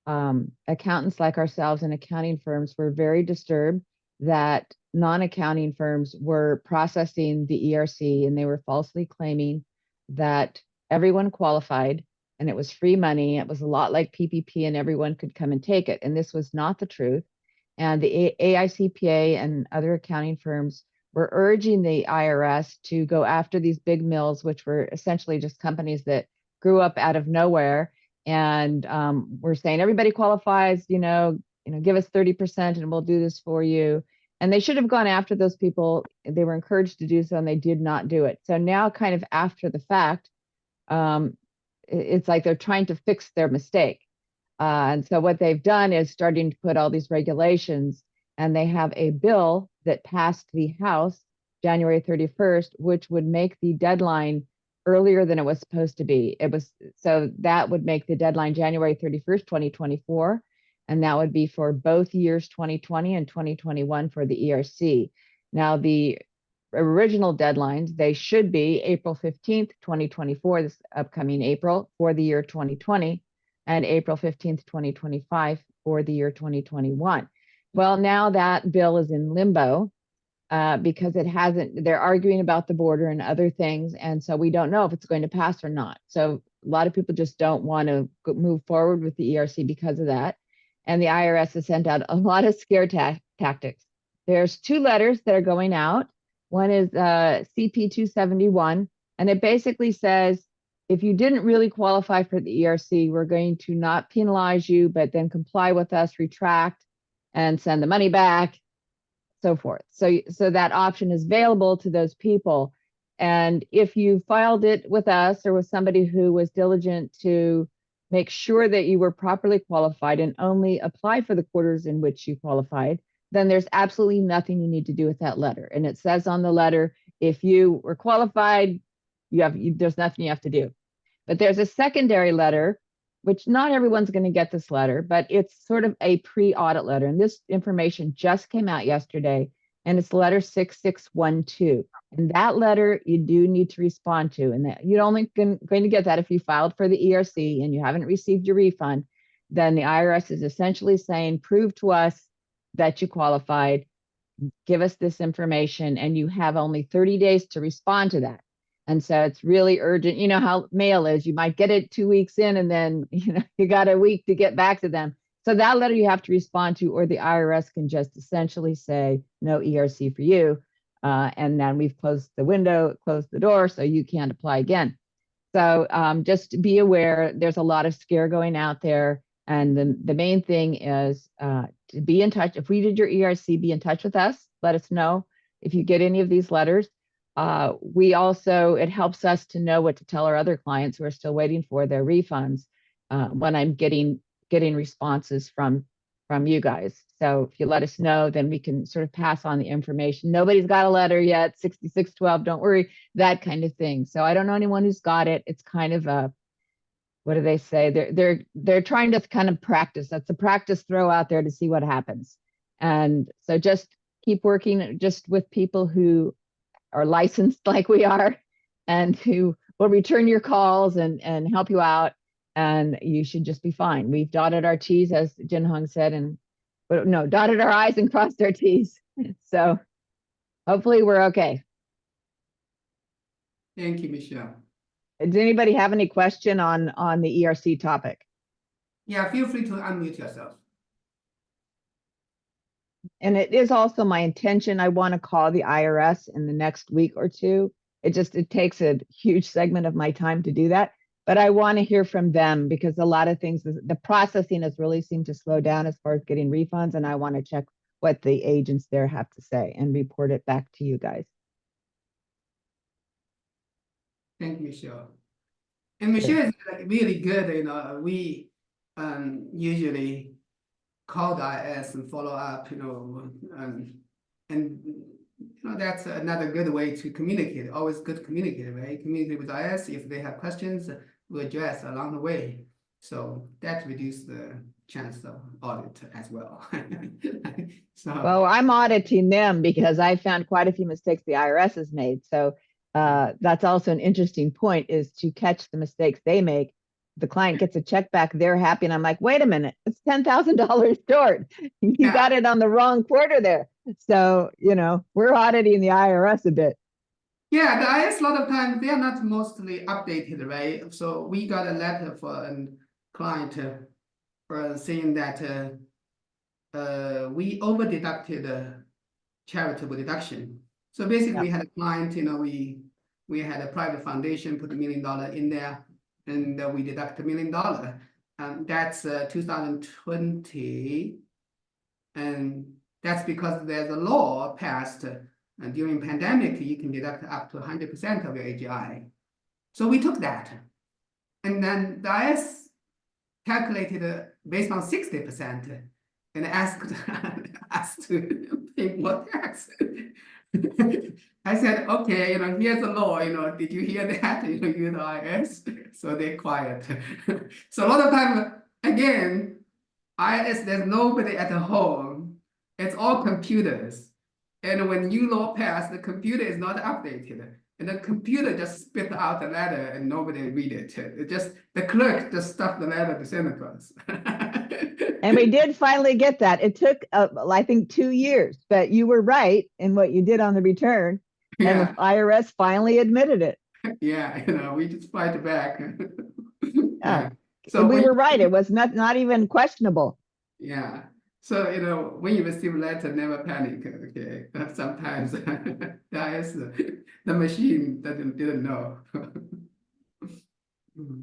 Speaker 2: accountants like ourselves and accounting firms were very disturbed that non-accounting firms were processing the ERC and they were falsely claiming that everyone qualified and it was free money. It was a lot like PPP and everyone could come and take it. And this was not the truth. And the AICPA and other accounting firms were urging the IRS to go after these big mills, which were essentially just companies that grew up out of nowhere. And we're saying everybody qualifies, give us 30% and we'll do this for you. And they should have gone after those people. They were encouraged to do so and they did not do it. So now, kind of after the fact, it's like they're trying to fix their mistake. And so what they've done is starting to put all these regulations, and they have a bill that passed the House January 31st, which would make the deadline earlier than it was supposed to be. So that would make the deadline January 31st, 2024. And that would be for both years 2020 and 2021 for the ERC. Now, the original deadlines, they should be April 15th, 2024, this upcoming April for the year 2020, and April 15th, 2025 for the year 2021. Well, now that bill is in limbo because they're arguing about the border and other things. And so we don't know if it's going to pass or not. So a lot of people just don't want to move forward with the ERC because of that. And the IRS has sent out a lot of scare tactics. There's 2 letters that are going out. One is CP 271, and it basically says, if you didn't really qualify for the ERC, we're going to not penalize you, but then comply with us, retract, and send the money back, so forth. So that option is available to those people. And if you filed it with us or with somebody who was diligent to make sure that you were properly qualified and only apply for the quarters in which you qualified, then there's absolutely nothing you need to do with that letter. And it says on the letter, if you were qualified, there's nothing you have to do. But there's a secondary letter, which not everyone's going to get this letter, but it's sort of a pre-audit letter. And this information just came out yesterday, and it's letter 6612. And that letter you do need to respond to. And that you're only going to get that if you filed for the ERC and you haven't received your refund. Then the IRS is essentially saying, prove to us that you qualified, give us this information, and you have only 30 days to respond to that. And so it's really urgent. You know how mail is. You might get it 2 weeks in and then you got a week to get back to them. So that letter you have to respond to, or the IRS can just essentially say no ERC for you. And then we've closed the window, closed the door, so you can't apply again. So just be aware, there's a lot of scare going out there. And the main thing is to be in touch. If we did your ERC, be in touch with us. Let us know if you get any of these letters. It helps us to know what to tell our other clients who are still waiting for their refunds when I'm getting responses from you guys. So if you let us know, then we can sort of pass on the information. Nobody's got a letter yet, 6612, don't worry, that kind of thing. So I don't know anyone who's got it. It's kind of a, what do they say? They're trying to kind of practice. That's a practice throw out there to see what happens. And so just keep working just with people who are licensed like we are and who will return your calls and help you out. And you should just be fine. We've dotted our T's, as Jin Hong said, dotted our I's and crossed our T's. So hopefully we're okay.
Speaker 1: Thank you, Michelle.
Speaker 2: Does anybody have any question on the ERC topic?
Speaker 1: Yeah, feel free to unmute yourself.
Speaker 2: And it is also my intention, I want to call the IRS in the next week or two. It takes a huge segment of my time to do that. But I want to hear from them because a lot of things, the processing has really seemed to slow down as far as getting refunds. And I want to check what the agents there have to say and report it back to you guys.
Speaker 1: Thank you, Michelle. And Michelle is like really good. We usually call the IS and follow up. That's another good way to communicate. Always good to communicate, right? Communicate with IS if they have questions, we address along the way. So that reduced the chance of audit as well. So,
Speaker 2: Well, I'm auditing them because I found quite a few mistakes the IRS has made. So that's also an interesting point, is to catch the mistakes they make. The client gets a check back, they're happy. And I'm like, wait a minute, it's $10,000 short. You
Speaker 1: yeah,
Speaker 2: got it on the wrong quarter there. So, we're auditing the IRS a bit.
Speaker 1: yeah, the IS a lot of times they are not mostly updated, right? So we got a letter for a client saying that we over deducted charitable deduction. So basically, we
Speaker 2: Yep.
Speaker 1: had a client, we had a private foundation put $1 million in there, and we deduct $1 million. That's 2020, and that's because there's a law passed during pandemic. You can deduct up to 100% of your AGI. So we took that, and then the IS calculated based on 60% and asked us to pay more tax. I said, okay, here's the law, did you hear that? You're the IS, so they're quiet. So a lot of time, again, IS, there's nobody at home. It's all computers. And when new law passed, the computer is not updated. And the computer just spit out the letter and nobody read it. The clerk just stuffed the letter to send across.
Speaker 2: And we did finally get that. It took, I think, 2 years, but you were right in what you did on the return. And the
Speaker 1: Yeah,
Speaker 2: IRS finally admitted it.
Speaker 1: yeah, we just fight back.
Speaker 2: Yeah.
Speaker 1: Yeah. So
Speaker 2: We
Speaker 1: when
Speaker 2: were right. It was not even questionable.
Speaker 1: yeah. So when you receive a letter, never panic. Okay. Sometimes that is the machine that didn't know. Mhm.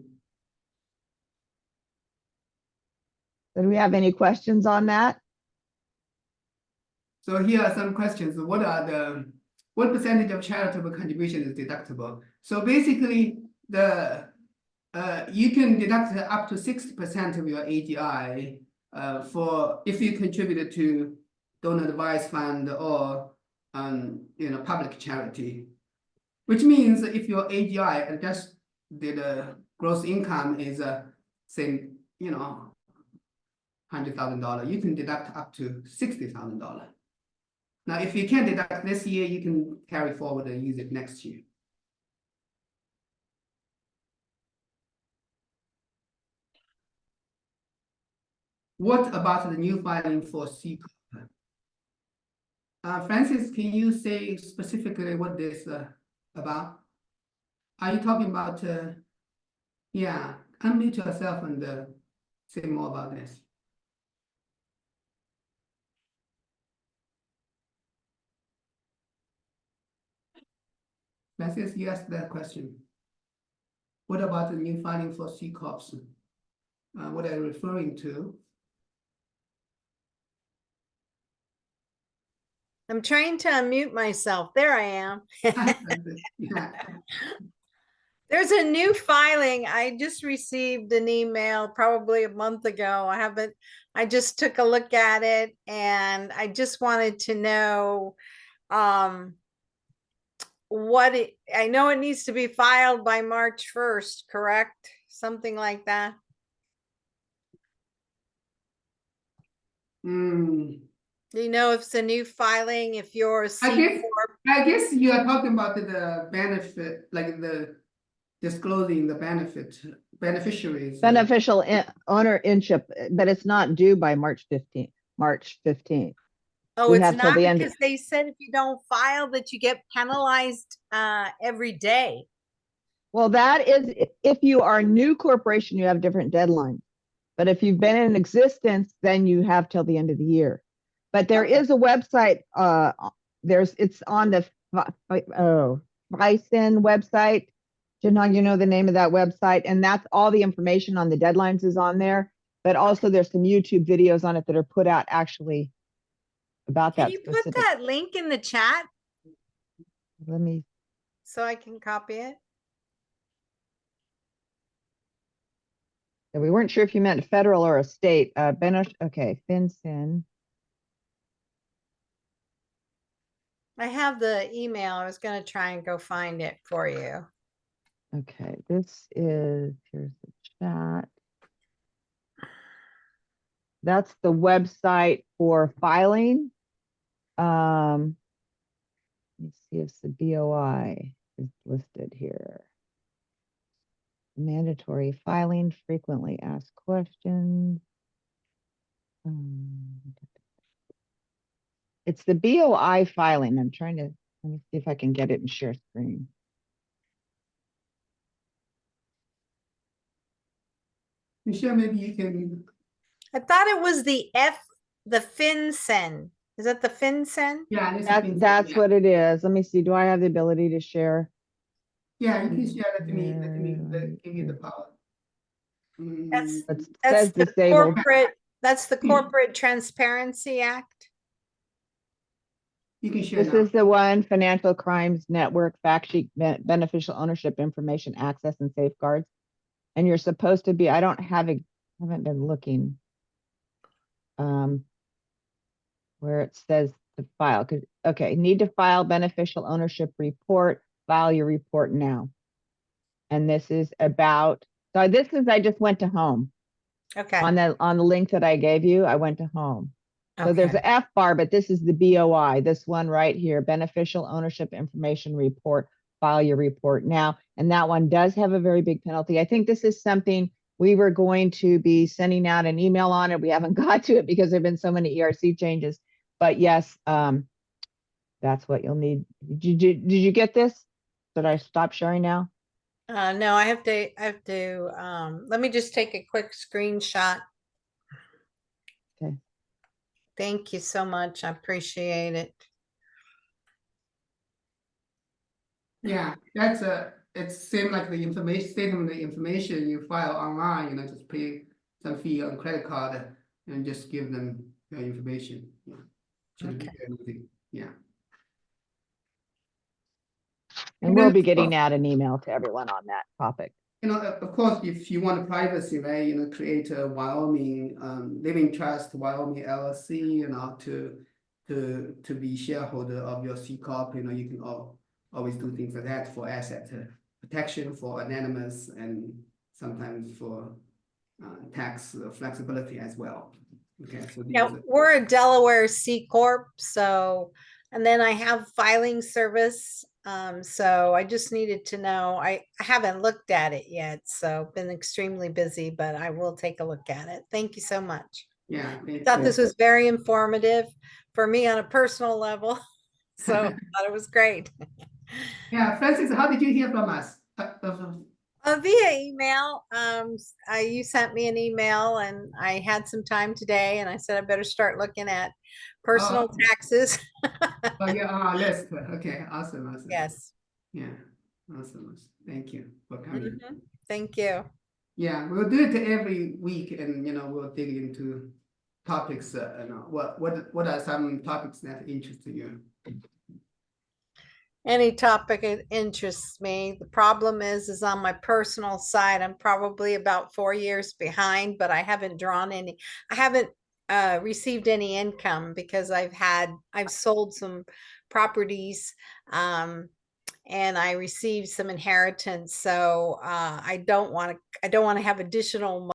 Speaker 2: Do we have any questions on that?
Speaker 1: So here are some questions. What percentage of charitable contribution is deductible? So basically, you can deduct up to 60% of your AGI for if you contributed to donor advised fund or public charity, which means if your AGI just the gross income is say $100,000, you can deduct up to $60,000. Now, if you can't deduct this year, you can carry forward and use it next year. What about the new filing for CPAs? Francis, can you say specifically what this about? Are you talking about, yeah, unmute yourself and say more about this. Francis, you asked that question. What about the new filing for C Corps? What are you referring to?
Speaker 3: I'm trying to unmute myself. There I am.
Speaker 1: Yeah.
Speaker 3: There's a new filing. I just received an email probably a month ago. I just took a look at it and I just wanted to know I know it needs to be filed by March 1st, correct? Something like that.
Speaker 1: Mm.
Speaker 3: Do you know if it's a new filing, if you're a
Speaker 1: I
Speaker 3: C
Speaker 1: guess
Speaker 3: Corp?
Speaker 1: I guess you are talking about the benefit, like the disclosing the beneficiaries.
Speaker 2: Beneficial ownership, but it's not due by March 15th.
Speaker 3: Oh,
Speaker 2: We
Speaker 3: it's
Speaker 2: have till
Speaker 3: not
Speaker 2: the end.
Speaker 3: because they said if you don't file that you get penalized every day.
Speaker 2: Well, that is if you are a new corporation, you have different deadlines. But if you've been in existence, then you have till the end of the year. But there
Speaker 3: Okay.
Speaker 2: is a website. It's on the FISN website. Jinhong, you know the name of that website, and that's all the information on the deadlines is on there. But also there's some YouTube videos on it that are put out actually about
Speaker 3: Can
Speaker 2: that
Speaker 3: you put
Speaker 2: specific.
Speaker 3: that link in the chat
Speaker 2: Let me.
Speaker 3: so I can copy it?
Speaker 2: We weren't sure if you meant federal or a state. Okay, FinCEN.
Speaker 3: I have the email. I was going to try and go find it for you.
Speaker 2: Okay, here's the chat. that's the website for filing. Let's see if the BOI is listed here. Mandatory filing, frequently asked questions. It's the BOI filing. I'm trying to, let me see if I can get it and share screen.
Speaker 1: Michelle, maybe you can,
Speaker 3: I thought it was the FinCEN. Is that the FinCEN?
Speaker 1: yeah, this
Speaker 2: That's
Speaker 1: yeah.
Speaker 2: what it is. Let me see. Do I have the ability to share?
Speaker 1: Yeah, you can share that to me,
Speaker 2: Share,
Speaker 1: give you the power.
Speaker 3: That's
Speaker 2: It
Speaker 3: that's
Speaker 2: says
Speaker 3: the
Speaker 2: disabled.
Speaker 3: that's the Corporate Transparency Act.
Speaker 1: You can share
Speaker 2: This
Speaker 1: now.
Speaker 2: is the one, Financial Crimes Network Fact Sheet Beneficial Ownership Information Access and Safeguards. And you're supposed to be, I don't have a, haven't been looking. Where it says to file, because, okay, need to file beneficial ownership report, file your report now. And this is about, so this is, I just went to home.
Speaker 3: Okay.
Speaker 2: On the link that I gave you, I went to home. So there's
Speaker 3: Okay.
Speaker 2: a F bar, but this is the BOI, this one right here, beneficial ownership information report, file your report now. And that one does have a very big penalty. I think this is something we were going to be sending out an email on it. We haven't got to it because there've been so many ERC changes. But yes, that's what you'll need. Did you get this? Should I stop sharing now?
Speaker 3: No, I have to, let me just take a quick screenshot.
Speaker 2: Okay.
Speaker 3: Thank you so much. I appreciate it.
Speaker 1: Yeah, it's same like the information statement, the information you file online, just pay some fee on credit card and just give them the information. Yeah. Shouldn't be
Speaker 3: Okay.
Speaker 1: anything. Yeah.
Speaker 2: And we'll be getting out an email to everyone on that topic.
Speaker 1: Of course, if you want privacy, right, create a Wyoming Living Trust, Wyoming LLC, to be shareholder of your C Corp, you can always do things like that for asset protection, for anonymous, and sometimes for tax flexibility as well. Okay, so these
Speaker 3: Yeah,
Speaker 1: are,
Speaker 3: we're a Delaware C Corp, so, and then I have filing service. So I just needed to know, I haven't looked at it yet, so been extremely busy, but I will take a look at it. Thank you so much.
Speaker 1: yeah, thank
Speaker 3: Thought
Speaker 1: you.
Speaker 3: this was very informative for me on a personal level. So I thought it was great.
Speaker 1: Yeah, Francis, how did you hear from us?
Speaker 3: Via email, you sent me an email and I had some time today and I said I better start looking at personal
Speaker 1: Oh.
Speaker 3: taxes.
Speaker 1: Oh, yeah, on our list. Okay, awesome.
Speaker 3: Yes.
Speaker 1: Yeah, awesome. Thank you for coming.
Speaker 3: Mhm. Thank you.
Speaker 1: Yeah, we'll do it every week, and we'll dig into topics. What are some topics that interest you?
Speaker 3: Any topic that interests me. The problem is on my personal side, I'm probably about 4 years behind, but I haven't received any income because I've sold some properties, and I received some inheritance. So I don't want to have additional